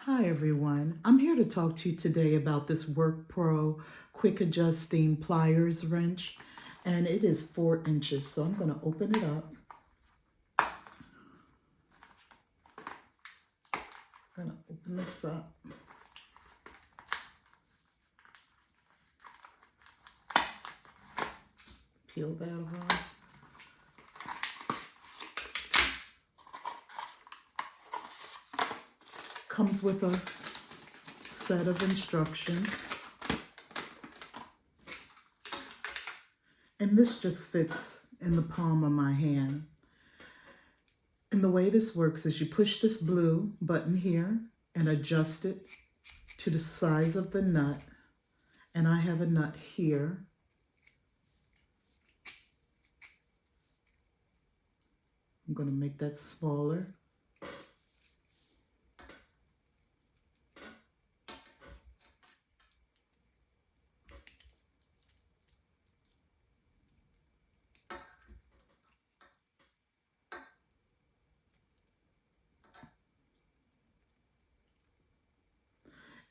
Hi everyone, I'm here to talk to you today about this WORKPRO quick adjusting pliers wrench, and it is 4 inches, so I'm going to open it up. I'm going to open this up. Peel that off. Comes with a set of instructions. And this just fits in the palm of my hand. And the way this works is you push this blue button here and adjust it to the size of the nut. And I have a nut here. I'm going to make that smaller.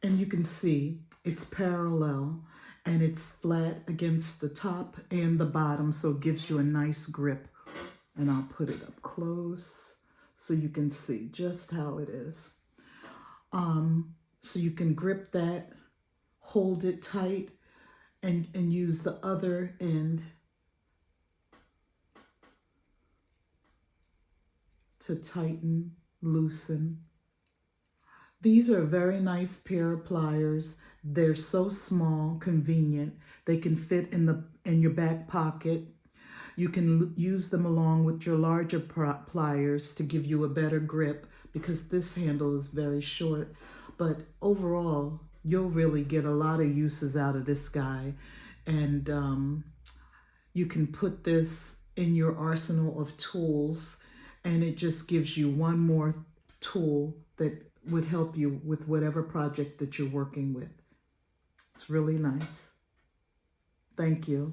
And you can see it's parallel and it's flat against the top and the bottom, so it gives you a nice grip. And I'll put it up close so you can see just how it is. So you can grip that, hold it tight, and use the other end to tighten, loosen. These are a very nice pair of pliers. They're so small, convenient. They can fit in your back pocket. You can use them along with your larger pliers to give you a better grip because this handle is very short. But overall, you'll really get a lot of uses out of this guy. And you can put this in your arsenal of tools, and it just gives you one more tool that would help you with whatever project that you're working with. It's really nice. Thank you.